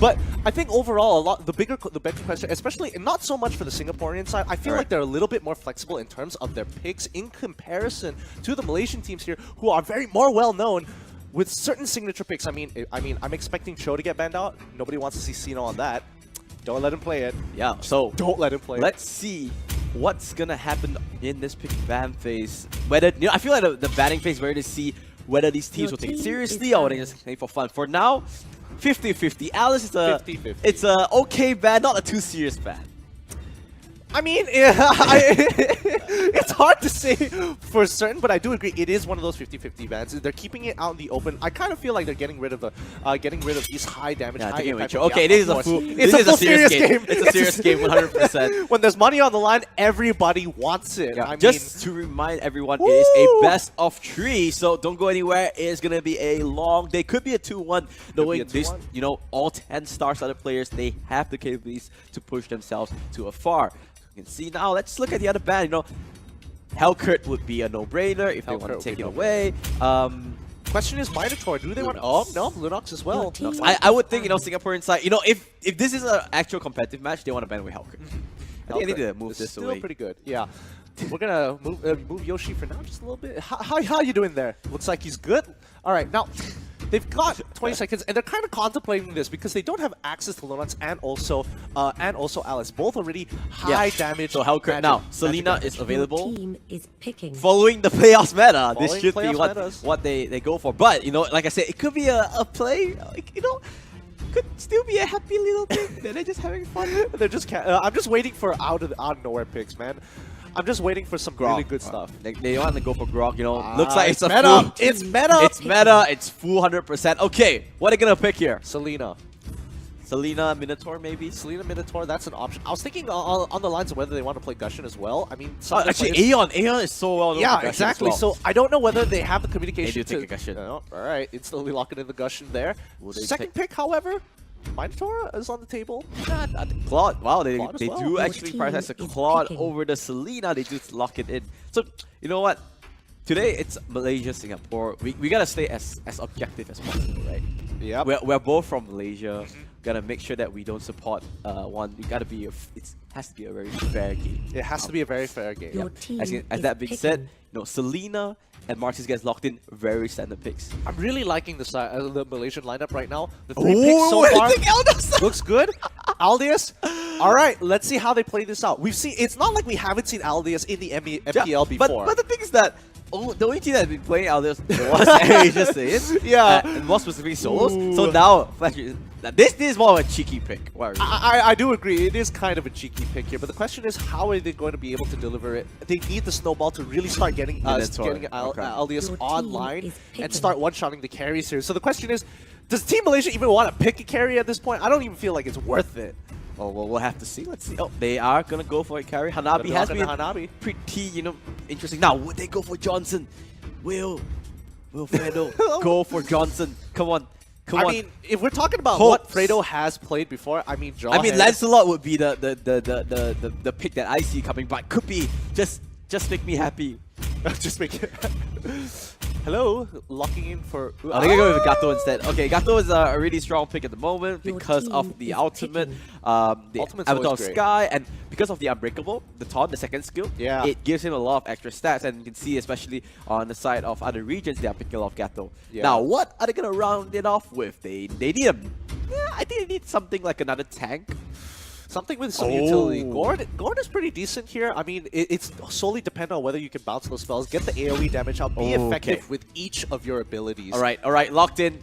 But I think overall, the bigger question, especially not so much for the Singaporean side, I feel like they're a little bit more flexible in terms of their picks in comparison to the Malaysian teams here, who are more well known with certain signature picks. I mean, I'm expecting Cho to get banned out. Nobody wants to see Sino on that. Don't let him play it. Yeah. So don't let him play it. Let's see what's gonna happen in this pick ban phase. Whether I feel like the banning phase, we're to see whether these teams will take it seriously or they just play for fun. For now, 50-50. Alice is a 50-50. It's a okay ban, not a too serious ban. I mean, it's hard to say for certain, but I do agree it is one of those 50-50 bans. They're keeping it out in the open. I kind of feel like they're getting rid of these high damage, high impact. Okay, this is a serious game. It's a serious game, 100%. When there's money on the line, everybody wants it. Yeah, just to remind everyone, it is a best of 3, so don't go anywhere. It's gonna be a long day. Could be a 2-1. Knowing this, all 10 star-started players, they have the capabilities to push themselves to afar. You can see now. Let's look at the other ban. Hellcurt would be a no-brainer if they want to take it away. Question is Minotaur. Do they want? Oh no, Lunox as well. I would think Singaporean side. If this is an actual competitive match, they want to ban away Hellcurt. I think they need to move this away. Still pretty good. Yeah. We're gonna move Yoshi for now just a little bit. How you doing there? Looks like he's good. All right, now they've got 20 seconds, and they're kind of contemplating this because they don't have access to Lunox and also Alice, both already high damage. So Hellcurt now. Selena is available. Team is picking. Following the playoffs meta, this should be what they go for. But like I said, it could be a play. Could still be a happy little thing. They're just having fun. They're just. I'm just waiting for out of nowhere picks, man. I'm just waiting for some really good stuff. They want to go for Grog, looks like it's a meta. full. It's meta. It's meta. It's full 100%. Okay, what are they gonna pick here? Selena, Minotaur maybe? Selena, Minotaur, that's an option. I was thinking on the lines of whether they want to play Gushin as well. I mean, actually, Aeon is so well known. Yeah, exactly. So I don't know whether they have the communication. They do take a Gushin. All right, instantly locking in the Gushin there. Second pick, however, Minotaur is on the table. Claude. Wow, they Claude as well. do actually prioritize a Claude over the Selena. They do lock it in. So you know what? Today it's Malaysia, Singapore. We gotta stay as objective as possible, right? Yeah. We're both from Malaysia. Gotta make sure that we don't support one. You gotta be. It has to be a very fair game. It has to be a very fair game. Your team As is that being picking. said, Selena and Martis gets locked in. Very standard picks. I'm really liking the Malaysian lineup right now. The 3 picks so far looks good. Aldius. All right, let's see how they play this out. We've seen. It's not like we haven't seen Aldius in the MPL before. But the thing is that the only team that has been playing Aldius was Asia Saints. Yeah. And more specifically Solos. So now, this is more of a cheeky pick. I do agree. It is kind of a cheeky pick here, but the question is, how are they going to be able to deliver it? They need the snowball to really start getting Aldius online and start one-shotting the carries here. So the question is, does Team Malaysia even want to pick a carry at this point? I don't even feel like it's worth it. Well, we'll have to see. Let's see. Oh, they are gonna go for a carry. Hanabi has been pretty, interesting. Now, would they go for Johnson? Will Fredo go for Johnson? Come on. I mean, if we're talking about what Fredo has played before, I mean, Lancelot would be the pick that I see coming, but could be just make me happy. Just make it. Hello, locking in for. They're gonna go with Gato instead. Okay, Gato is a really strong pick at the moment because of the ultimate, the Avatar of Sky, and because of the Unbreakable, the taunt, the second skill. Yeah, it gives him a lot of extra stats, and you can see, especially on the side of other regions, they are picking a lot of Gato. Yeah. Now, what are they gonna round it off with? They need I think they need something like another tank. Something with some utility. Gord is pretty decent here. I mean, it's solely dependent on whether you can bounce those spells, get the AoE damage out, be effective with each of your abilities. All right, locked in.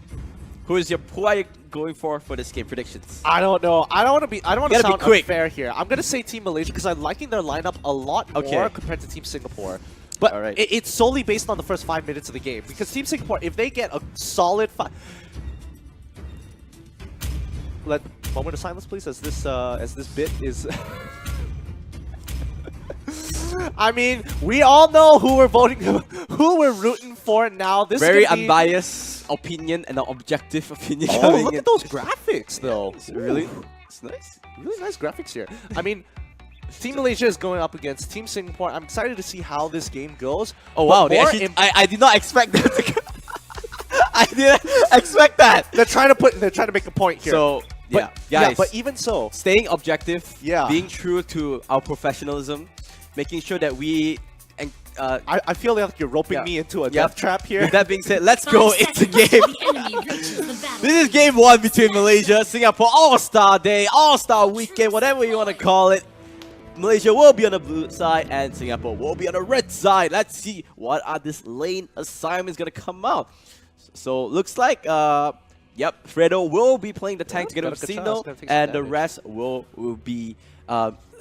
Who are you going for this game? Predictions? I don't know. I don't want to sound unfair here. I'm gonna say Team Malaysia because I'm liking their lineup a lot more compared to Team Singapore. But it's solely based on the first 5 minutes of the game because Team Singapore, if they get a solid moment of silence, please, as this bit is. I mean, we all know who we're voting, who we're rooting for now. This very unbiased opinion and an objective opinion. Oh, look at those graphics, though. It's nice. Really nice graphics here. I mean, Team Malaysia is going up against Team Singapore. I'm excited to see how this game goes. Oh wow, I did not expect that to go. I didn't expect that. They're trying to make a point here. So yeah, but, guys. but even so, staying objective, Yeah. being true to our professionalism, making sure that we. And I feel like you're roping me into a death trap here. With that being said, let's go into game. This is game 1 between Malaysia, Singapore, All-Star Day, All-Star Weekend, whatever you want to call it. Malaysia will be on the blue side and Singapore will be on the red side. Let's see what are this lane assignments going to come out. So looks like, yep, Fredo will be playing the tank together with Sino, and the rest will be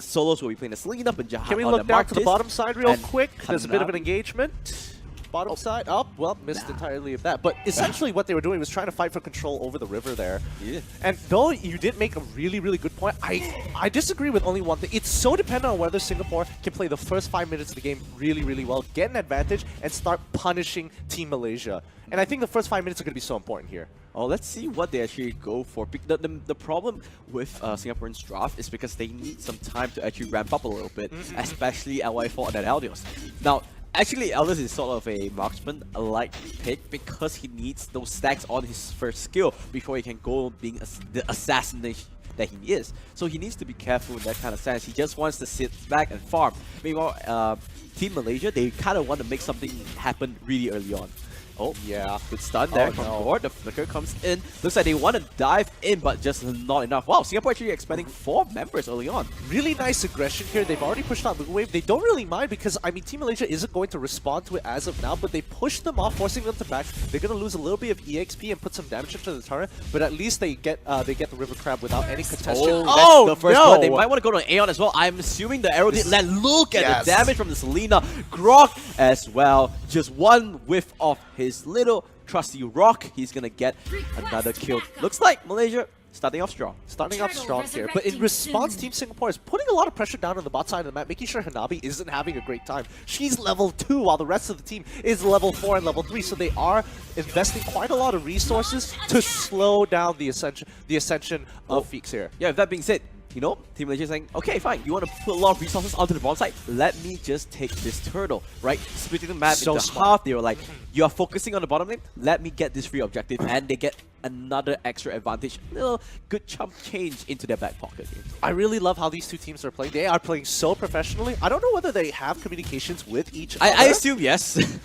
Solos will be playing the Selena, Penjahat. Can we look down to the bottom side real quick? There's a bit of an engagement. Bottom side up. Well, missed entirely of that. But essentially what they were doing was trying to fight for control over the river there. Yeah. And though you did make a really, really good point, I disagree with only one thing. It's so dependent on whether Singapore can play the first 5 minutes of the game really, really well, get an advantage, and start punishing Team Malaysia. And I think the first 5 minutes are going to be so important here. Oh, let's see what they actually go for. The problem with Singaporeans draft is because they need some time to actually ramp up a little bit, especially LY4 and Eldios. Now, actually, Eldios is sort of a marksman-like pick because he needs those stacks on his first skill before he can go being the assassination that he is. So he needs to be careful in that kind of sense. He just wants to sit back and farm. Meanwhile, Team Malaysia, they kind of want to make something happen really early on. Oh, yeah. Good stun there from board. The flicker comes in. Looks like they want to dive in, but just not enough. Wow, Singapore actually expanding 4 members early on. Really nice aggression here. They've already pushed out the wave. They don't really mind because, I mean, Team Malaysia isn't going to respond to it as of now, but they push them off, forcing them to back. They're going to lose a little bit of EXP and put some damage into the turret, but at least they get the River Crab without any contestation. Oh, the first one. They might want to go to Aeon as well. I'm assuming the arrow did land. Look at the damage from the Selena. Grok as well. Just one whiff of his little trusty rock. He's gonna get another kill. Looks like Malaysia starting off strong. Starting off strong here. But in response, Team Singapore is putting a lot of pressure down on the bot side of the map, making sure Hanabi isn't having a great time. She's level 2 while the rest of the team is level 4 and level 3. So they are investing quite a lot of resources to slow down the ascension of Feeks here. Yeah, with that being said, you know, Team Malaysia is saying, okay, fine, you want to put a lot of resources onto the bottom side, let me just take this turtle, right? Splitting the map into half, they were like, you are focusing on the bottom lane, let me get this free objective, and they get another extra advantage, little good chump change into their back pocket here. I really love how these two teams are playing. They are playing so professionally. I don't know whether they have communications with each other. I assume yes.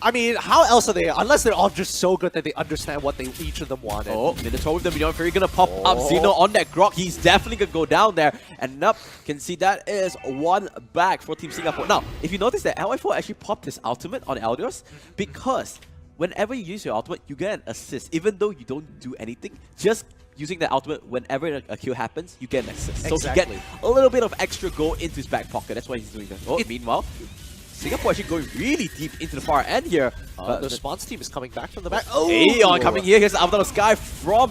I mean, how else are they? Unless they're all just so good that they understand what each of them wanted. Oh, Minotaur with the Minion Fury gonna pop up. Zeno on that Grok. He's definitely gonna go down there. And up, can see that is one back for Team Singapore. Now, if you notice that LY4 actually popped his ultimate on Eldios because whenever you use your ultimate, you get an assist. Even though you don't do anything, just using that ultimate whenever a kill happens, you get an assist. So you get a little bit of extra gold into his back pocket. That's why he's doing that. Oh, meanwhile, Singapore actually going really deep into the far end here. The response team is coming back from the back. Oh, Aeon coming here. Here's the Avatar of Sky from...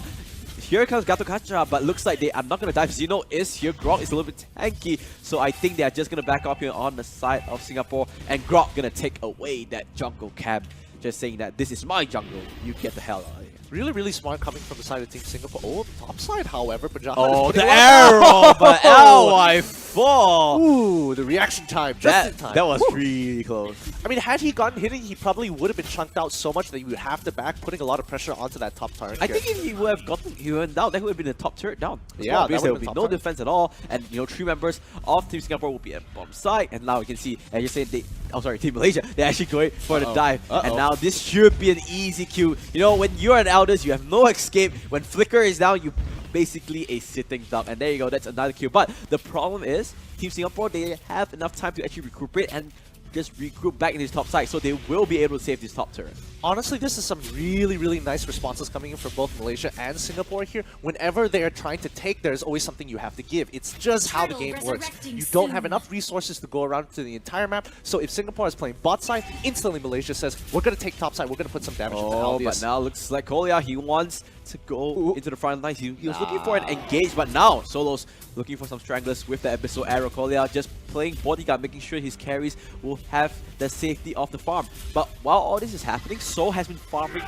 Here comes Gato Kacha, but looks like they are not going to dive. Zeno is here. Grok is a little bit tanky, so I think they are just going to back up here on the side of Singapore. And Grok going to take away that jungle camp, just saying that this is my jungle. You get the hell out of here. Really, really smart coming from the side of Team Singapore. Oh, top side, however, Penjahat is the arrow, but LY4. Ooh, the reaction time, just in time. That was really close. I mean, had he gotten hit, he probably would have been chunked out so much that you would have to back, putting a lot of pressure onto that top turret. I think if he would have gotten, he went down, that would have been the top turret down. Yeah, there would be no defense at all, and you know, 3 members of Team Singapore will be at bomb side, and now you can see, as you're saying, Team Malaysia, they're actually going for the dive, and now this should be an easy kill. You know, when you're an Elders, you have no escape. When Flicker is down, you basically a sitting duck, and there you go, that's another kill. But the problem is, Team Singapore, they have enough time to actually recuperate and just regroup back in his top side, so they will be able to save this top turret. Honestly, this is some really, really nice responses coming in from both Malaysia and Singapore here. Whenever they are trying to take, there's always something you have to give. It's just how the game works. You don't have enough resources to go around to the entire map, so if Singapore is playing bot side, instantly Malaysia says, we're going to take top side, we're going to put some damage into Eldios. But now looks like Kolia, he wants to go into the front line. He was looking for an engage, but now Solo's looking for some stranglers with the Abyssal Arrow. Kolia just playing bodyguard, making sure his carries will have the safety of the farm. But while all this is happening, Sol has been farming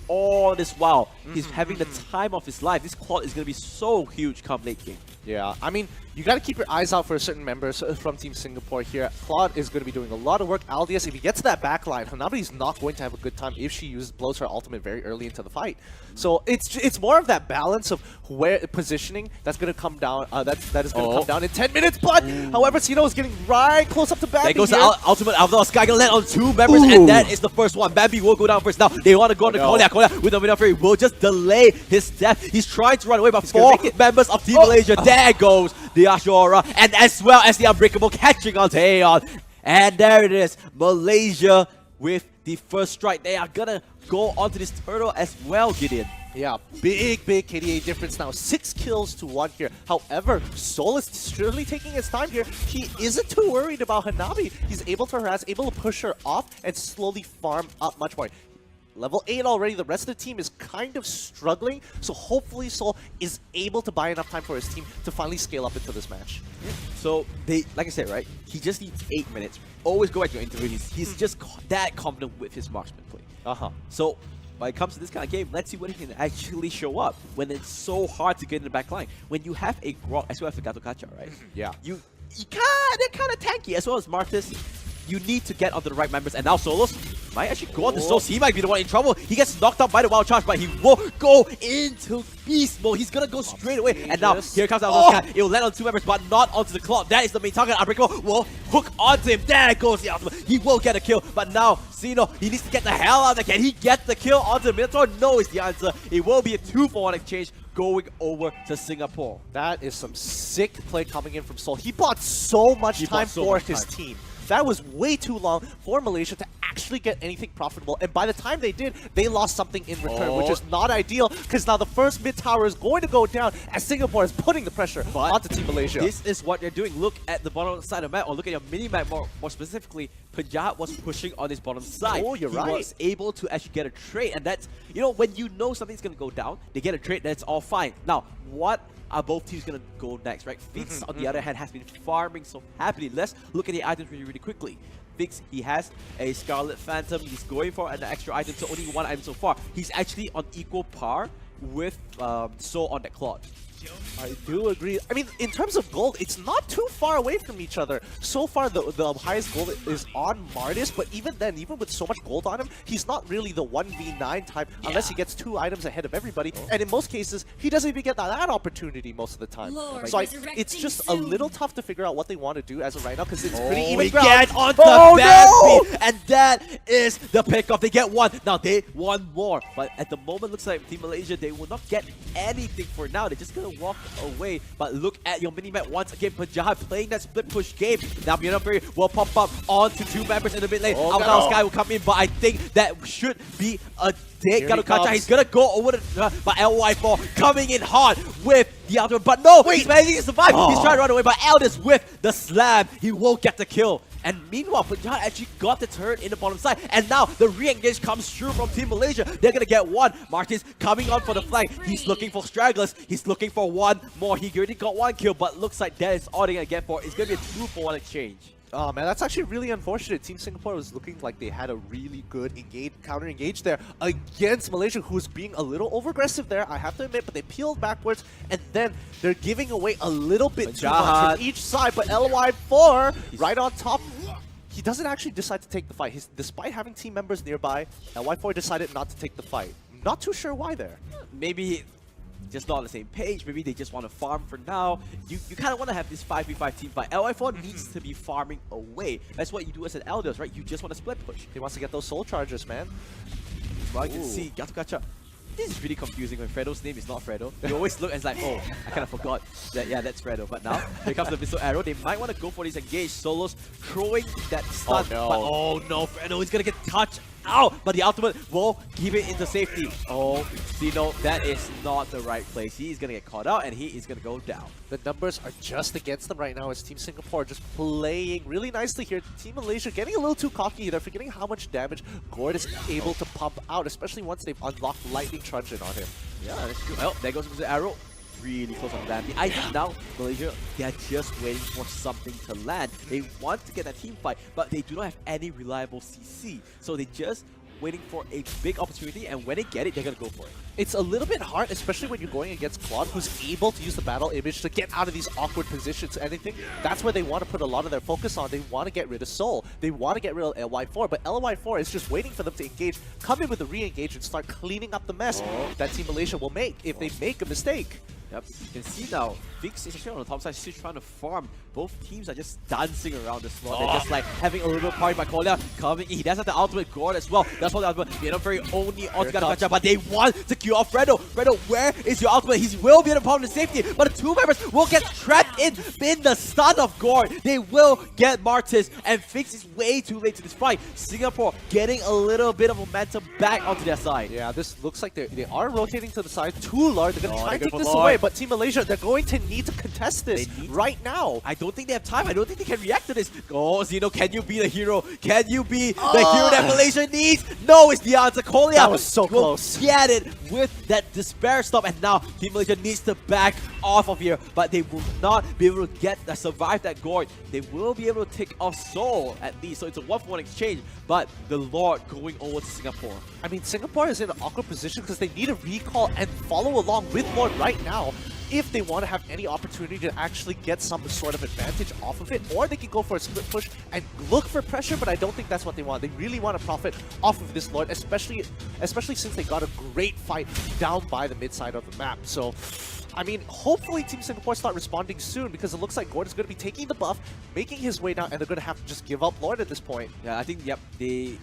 all this while, he's having the time of his life. This Claude is going to be so huge come late game. Yeah, I mean, you got to keep your eyes out for certain members from Team Singapore here. Claude is going to be doing a lot of work. Aldius, if he gets that back line, Hanabi's not going to have a good time if she blows her ultimate very early into the fight. So it's more of that balance of where positioning that's going to come down. That is going to come down in 10 minutes. But however, Sino is getting right close up to Bambi. There goes the ultimate Outlaw Sky, gonna land on 2 members, and that is the first one. Bambi will go down first. Now they want to go on to Konya. Konya with the Winner Fury will just delay his death. He's trying to run away, but 4 members of Team Malaysia. There goes the Ashura, and as well as the Unbreakable catching on Taeyeon. And there it is, Malaysia with the first strike. They are gonna go onto this turtle as well, Gideon. Yeah, big KDA difference now. 6 kills to 1 here. However, Sol is surely taking his time here. He isn't too worried about Hanabi. He's able to harass, able to push her off, and slowly farm up much more. Level 8 already, the rest of the team is kind of struggling, so hopefully Sol is able to buy enough time for his team to finally scale up into this match. So, like I said, right, he just needs 8 minutes. Always go back to your interview, he's just that confident with his marksman play. So, when it comes to this kind of game, let's see when he can actually show up when it's so hard to get in the back line. When you have a Grok as well as a Gato Kacha, right? Yeah. They're kind of tanky, as well as Martis. You need to get onto the right members, and now Solos might actually go on to Solos. He might be the one in trouble. He gets knocked out by the wild charge, but he will go into beast mode. He's gonna go straight away. And now here comes out. It will land on 2 members, but not onto the clock. That is the main target. Unbreakable will hook onto him. There goes the ultimate. He will get a kill, but now Sino, he needs to get the hell out of there. Can he get the kill onto the Minotaur? No is the answer. It will be a 2-for-1 exchange going over to Singapore. That is some sick play coming in from Sol. He bought so much time for his team. That was way too long for Malaysia to actually get anything profitable. And by the time they did, they lost something in return, which is not ideal, because now the first mid tower is going to go down as Singapore is putting the pressure onto Team Malaysia. This is what they're doing. Look at the bottom side of the map, or look at your mini-map more specifically. Punjab was pushing on his bottom side. Oh, you're right. He was able to actually get a trade, and that's, you know, when you know something's going to go down, they get a trade, that's all fine. Now, what are both teams going to go next, right? Fix, on the other hand, has been farming so happily. Let's look at the items really quickly. Fix, he has a Scarlet Phantom. He's going for an extra item, so only 1 item so far. He's actually on equal par with Soul on that Claude. I do agree. I mean, in terms of gold, it's not too far away from each other. So far, the highest gold is on Martis, but even then, even with so much gold on him, he's not really the 1v9 type unless he gets 2 items ahead of everybody. And in most cases, he doesn't even get that opportunity most of the time. So it's just a little tough to figure out what they want to do as of right now, because it's pretty even ground. Get on the Bambi, and that is the pickoff. They get 1. Now they want more, but at the moment, looks like Team Malaysia, they will not get anything for now. They're just gonna walk away. But look at your mini-map once again. Punjab playing that split push game. Now Mino Fury will pop up onto 2 members in the mid lane. Outlaw Sky will come in, but I think that should be a dead Gato Kacha. He's gonna go over the but LY4 coming in hard with the ultimate. But no, he's managing to survive. He's trying to run away, but Elders with the slam. He won't get the kill. And meanwhile, Punjab actually got the turret in the bottom side. And now the re-engage comes through from Team Malaysia. They're going to get 1. Martins coming on for the flank. He's looking for stragglers. He's looking for 1 more. He already got 1 kill, but looks like that is all they're going to get for it. It's going to be a 2-for-1 exchange. Oh man, that's actually really unfortunate. Team Singapore was looking like they had a really good counter engage there against Malaysia, who's being a little over-aggressive there, I have to admit, but they peeled backwards, and then they're giving away a little bit too much from each side, but LY4 right on top. He doesn't actually decide to take the fight. Despite having team members nearby, LY4 decided not to take the fight. Not too sure why there. Maybe just not on the same page. Maybe they just want to farm for now. You kind of want to have this 5v5 team fight. LY4 needs to be farming away. That's what you do as an Elders, right? You just want to split push. He wants to get those soul charges, man. Well, you can see Gato Kacha. This is really confusing when Fredo's name is not Fredo. You always look and it's like, oh, I kind of forgot that, yeah, that's Fredo. But now, here comes the Missile Arrow. They might want to go for this engage. Solos throwing that stun. Oh no, but, oh no, Fredo is going to get touched out. But the ultimate will keep it into safety. Oh, Sino, that is not the right place. He is going to get caught out and he is going to go down. The numbers are just against them right now as Team Singapore just playing really nicely here. Team Malaysia getting a little too cocky. They're forgetting how much damage Gord is able to pump out, especially once they've unlocked Lightning Truncheon on him. Yeah, that's true. Well, there goes the arrow. Really close on Bambi. I think now Malaysia, they are just waiting for something to land. They want to get that team fight, but they do not have any reliable CC. So they just waiting for a big opportunity, and when they get it, they're gonna go for it. It's a little bit hard, especially when you're going against Claude, who's able to use the battle image to get out of these awkward positions. And I think that's where they want to put a lot of their focus on. They want to get rid of Soul. They want to get rid of LY4, but LY4 is just waiting for them to engage, come in with a re-engage, and start cleaning up the mess that Team Malaysia will make if they make a mistake. Yep, you can see now, Vix is actually on the top side, still trying to farm. Both teams are just dancing around the slot. They're just like having a little party by Kolia coming in. He does have the ultimate guard as well. That's what the ultimate, they're not very only altogether gotcha, but they want to kill off Fredo. Fredo, where is your ultimate? He will be in a problem of safety, but the two members will get trapped in the stun of Gord. They will get Martis, and Vix is way too late to this fight. Singapore getting a little bit of momentum back onto their side. Yeah, this looks like they are rotating to the side too large. They're going to try to take this Lord away, but Team Malaysia, they're going to need to contest this right now. I don't think they have time. I don't think they can react to this. Oh, Zeno, can you be the hero? Can you be the hero that Malaysia needs? No, it's the answer. Kolia that was so close. Get it with that despair stop, and now Team Malaysia needs to back off of here, but they will not be able to survive that Gord. They will be able to take off Soul at least, so it's a 1-for-1 exchange, but the Lord going over to Singapore. I mean, Singapore is in an awkward position because they need a recall and follow along with Lord right now if they want to have any opportunity to actually get some sort of advantage off of it, or they can go for a split push and look for pressure, but I don't think that's what they want. They really want to profit off of this Lord, especially since they got a great fight down by the mid side of the map. So, I mean, hopefully Team Singapore start responding soon, because it looks like Gord is going to be taking the buff, making his way down, and they're going to have to just give up Lord at this point. Yeah, I think, yep,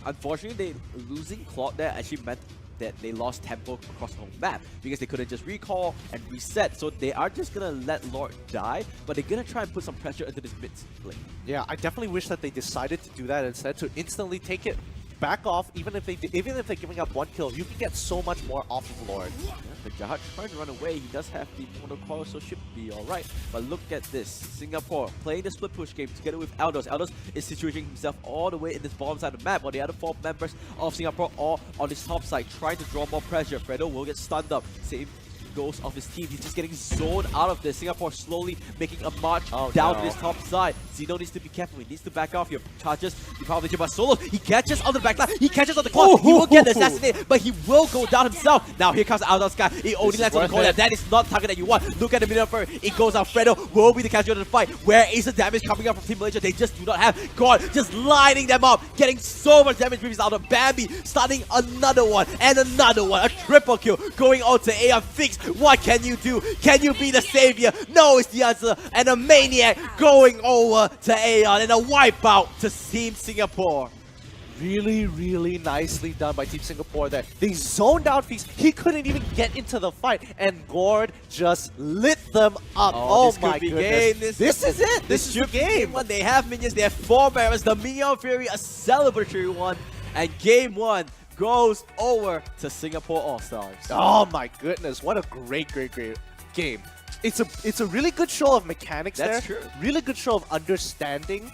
unfortunately, losing Claude there actually meant that they lost tempo across the whole map, because they couldn't just recall and reset. So they are just gonna let Lord die, but they're gonna try and put some pressure into this mid lane. Yeah, I definitely wish that they decided to do that instead, to instantly take it back off. Even if they're giving up one kill, you can get so much more off of Lord. Yeah, but Jahat trying to run away. He does have the protocol, so should be alright. But look at this. Singapore playing the split push game together with Aldos. Aldos is situating himself all the way in this bottom side of the map, while the other 4 members of Singapore are on this top side trying to draw more pressure. Fredo will get stunned up. Same goes of his team. He's just getting zoned out of this. Singapore slowly making a march down to this top side. Zeno needs to be careful. He needs to back off. Your charges, you probably do, but Solo, he catches on the back line. He catches on the clock. He will get assassinated, but he will go down himself. Now here comes Aldos guy. He only lands on the corner. That is not the target that you want. Look at the middle of her. It goes out. Fredo will be the casualty of the fight. Where is the damage coming up from Team Malaysia? They just do not have. God, just lining them up. Getting so much damage with his out of Bambi. Starting another one and another one. A triple kill going on to Aeon. Fix. What can you do? Can you be the savior? No is the answer. And a maniac going over to Aeon, and a wipeout to Team Singapore. Really, really nicely done by Team Singapore there. They zoned out Feast. He couldn't even get into the fight, and Gord just lit them up. Oh my goodness. This is it. This is the game. They have minions. They have 4 barrels. The Minion Fury, a celebratory one. And game 1 goes over to Singapore All-Stars. Oh my goodness. What a great game. It's a really good show of mechanics there. That's true. Really good show of understanding